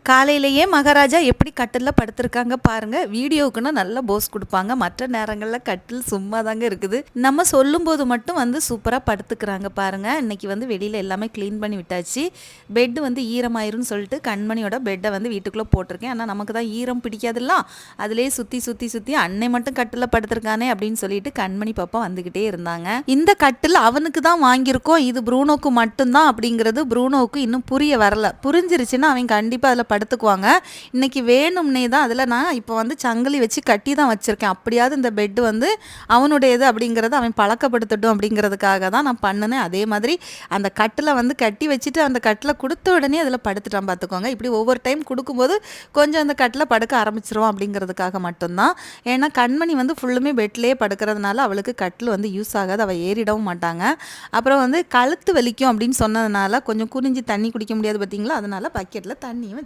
காலையிலேயே மகாராஜா எப்படி கட்டிலில் படுத்திருக்காங்க பாருங்க. வீடியோவுக்குன்னா நல்ல போஸ் கொடுப்பாங்க. மற்ற நேரங்களில் கட்டில் சும்மா தாங்க இருக்குது. நம்ம சொல்லும்போது மட்டும் வந்து சூப்பராக படுத்துக்கிறாங்க பாருங்க. இன்னைக்கு வந்து வெளியில் எல்லாமே க்ளீன் பண்ணி விட்டாச்சு. பெட்டு வந்து ஈரமாயிரும்னு சொல்லிட்டு கண்மணியோட பெட்டை வந்து வீட்டுக்குள்ளே போட்டிருக்கேன். ஆனால் நமக்கு தான் ஈரம் பிடிக்காதுல்ல. அதிலே சுற்றி சுற்றி சுற்றி அன்னை மட்டும் கட்டில் படுத்திருக்கானே அப்படின்னு சொல்லிட்டு கண்மணி பாப்பா வந்துக்கிட்டே இருந்தாங்க. இந்த கட்டில் அவனுக்கு தான் வாங்கியிருக்கோம், இது ப்ரூனோக்கு மட்டும்தான் அப்படிங்கிறது ப்ரூனோவுக்கு இன்னும் புரிய வரல. புரிஞ்சிருச்சுன்னா அவன் கண்டிப்பாக அதில் படுத்துக்குவாங்க. இன்றைக்கி வேணும்னே தான் அதில் நான் இப்போ வந்து சங்கிலி வச்சு கட்டி தான் வச்சுருக்கேன். அப்படியாவது இந்த பெட்டு வந்து அவனுடையது அப்படிங்கிறத அவன் பழக்கப்படுத்தட்டும் அப்படிங்கிறதுக்காக தான் நான் பண்ணினேன். அதே மாதிரி அந்த கட்டில் வந்து கட்டி வச்சுட்டு அந்த கட்டில் கொடுத்த உடனே அதில் படுத்துட்டான் பார்த்துக்கோங்க. இப்படி ஒவ்வொரு டைம் கொடுக்கும்போது கொஞ்சம் அந்த கட்டில் படுக்க ஆரம்பிச்சிருவோம் அப்படிங்கிறதுக்காக மட்டும்தான். ஏன்னா கண்மணி வந்து ஃபுல்லுமே பெட்லேயே படுக்கிறதுனால அவளுக்கு கட்டில் வந்து யூஸ் ஆகாது, அவள் ஏறிடவும் மாட்டாங்க. அப்புறம் வந்து கழுத்து வலிக்கும் அப்படின்னு சொன்னதுனால கொஞ்சம் குனிஞ்சு தண்ணி குடிக்க முடியாது பார்த்தீங்களா, அதனால் பக்கெட்டில் தண்ணியும்